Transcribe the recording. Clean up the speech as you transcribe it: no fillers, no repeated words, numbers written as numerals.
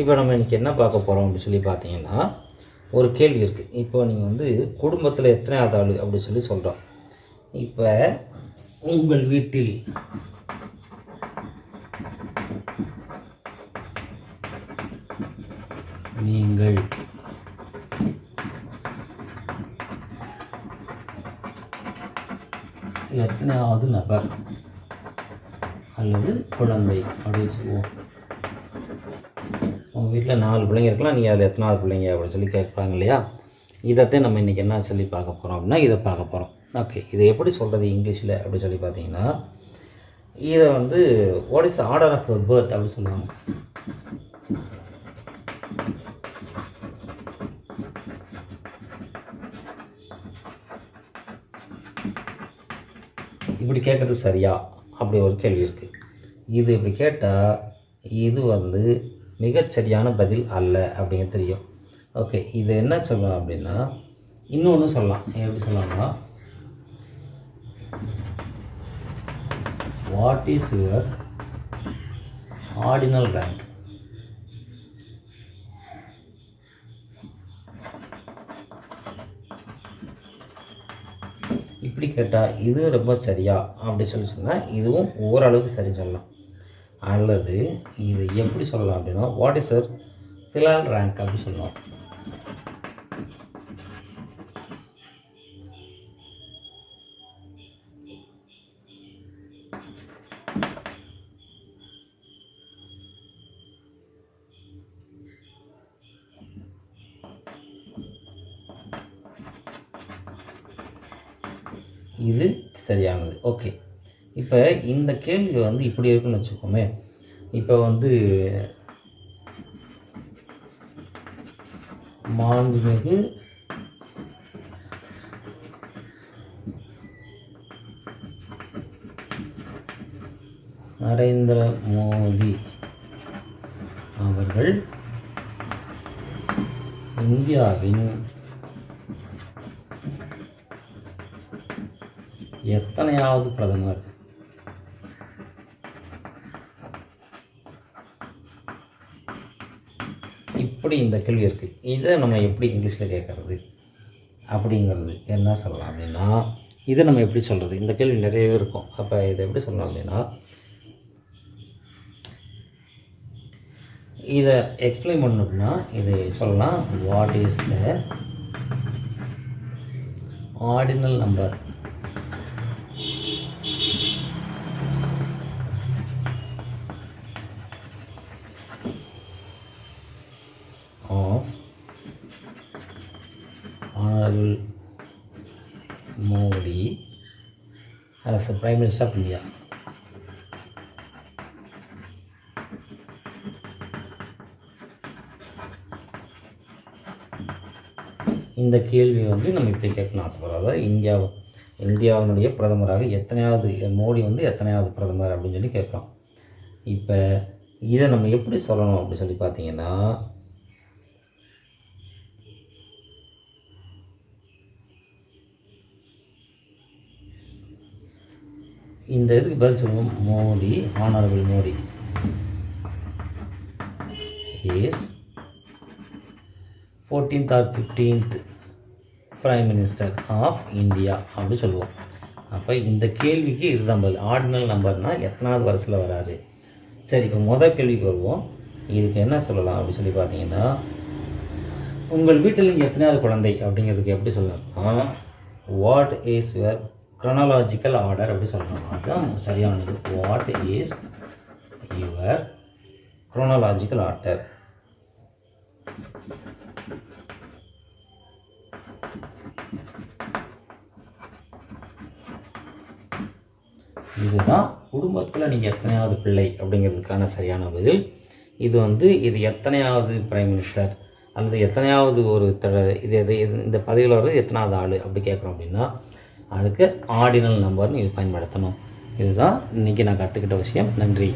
இப்போ நம்ம இன்றைக்கி என்ன பார்க்க போகிறோம் அப்படின்னு சொல்லி பார்த்தீங்கன்னா, ஒரு கேள்வி இருக்குது. இப்போ நீங்கள் வந்து குடும்பத்தில் எத்தனையாவது ஆள் அப்படி சொல்லி சொல்கிறோம். இப்போ உங்கள் வீட்டில் நீங்கள் எத்தனையாவது நபர் அல்லது குழந்தை அப்படின்னு சொல்லுவோம். உங்கள் வீட்டில் 4 பிள்ளைங்க இருக்கலாம், நீங்கள் அதில் எத்தனாவது பிள்ளைங்க அப்படின்னு சொல்லி கேட்குறாங்க இல்லையா? இதைத்தான் நம்ம இன்றைக்கி என்ன சொல்லி பார்க்க போகிறோம் அப்படின்னா, இதை பார்க்க போகிறோம். ஓகே, இதை எப்படி சொல்கிறது இங்கிலீஷில் அப்படி சொல்லி பார்த்தீங்கன்னா, இதை வந்து what is order of birth அப்படி சொல்லுவாங்க. இப்படி கேட்குறது சரியா அப்படி ஒரு கேள்வி இருக்குது. இது இப்படி கேட்டால் இது வந்து மிகச்சரியான பதில் அல்ல அப்படிங்க தெரியும். ஓகே, இது என்ன சொல்லலாம் அப்படின்னா, இன்னொன்று சொல்லலாம். எப்படி சொல்லலாம்னா, what is your ordinal rank? இப்படி கேட்டால் இது ரொம்ப சரியா அப்படி சொல்லி சொன்னால் இதுவும் ஓரளவுக்கு சரி சொல்லலாம். அல்லது இது எப்படி சொல்லலாம் அப்படின்னா, வாட் இஸ் யுவர் ஃபிலால் ரேங்க் அப்படி சொல்லலாம். இது சரியானது. ஓகே, இப்போ இந்த கேள்வி வந்து இப்படி இருக்குன்னு வச்சுக்கோமே. இப்போ வந்து மாண்புமிகு நரேந்திர மோடி அவர்கள் இந்தியாவின் எத்தனையாவது பிரதமர்? இப்படி இந்த கேள்வி இருக்குது. இதை நம்ம எப்படி இங்கிலீஷில் கேட்குறது அப்படிங்கிறது என்ன சொல்லலாம் அப்படின்னா, இதை நம்ம எப்படி சொல்கிறது? இந்த கேள்வி நிறையவே இருக்கும். அப்போ இதை எப்படி சொல்லலாம் அப்படின்னா, இதை எக்ஸ்பிளைன் பண்ணணும் அப்படின்னா இதை சொல்லலாம், what is the ordinal number Honorable Modi as the Prime Minister of India. இந்த கேள்வி வந்து நம்ம இப்படி கேட்கணும் ஆசைப்படுறோம். அதாவது இந்தியாவினுடைய பிரதமராக எத்தனையாவது மோடி வந்து எத்தனையாவது பிரதமர் அப்படின்னு சொல்லி கேட்குறோம். இப்போ இதை நம்ம எப்படி சொல்லணும் அப்படி சொல்லி பார்த்தீங்கன்னா, இந்த இதுக்கு பதில் சொல்லுவோம், Modi, honourable Modi is 14th or 15th Prime Minister of India அப்படி சொல்லுவோம். அப்போ இந்த கேள்விக்கு இதுதான் பதில். ஆர்டினல் நம்பர்னால் எத்தனாவது வருஷத்தில் வராரு. சரி, இப்போ முதல் கேள்விக்கு வருவோம். இதுக்கு என்ன சொல்லலாம் அப்படி சொல்லி பார்த்தீங்கன்னா, உங்கள் வீட்டில் எத்தனையாவது குழந்தை அப்படிங்கிறதுக்கு எப்படி சொல்லலாம்? What is your chronological order அப்படி சொல்லணும். அதுதான் சரியானது. What is your chronological order? இதுதான் குடும்பத்தில் நீங்கள் எத்தனையாவது பிள்ளை அப்படிங்கிறதுக்கான சரியான பதில். இது வந்து இது எத்தனையாவது பிரைம் மினிஸ்டர் அல்லது எத்தனையாவது ஒரு இது இந்த பதவியில் வர்றது எத்தனாவது ஆள் அப்படி கேட்குறோம் அப்படின்னா அதுக்கு ஆர்டினல் நம்பர்னு இது பயன்படுத்தணும். இதுதான் இன்றைக்கி நான் கற்றுக்கிட்ட விஷயம். நன்றி.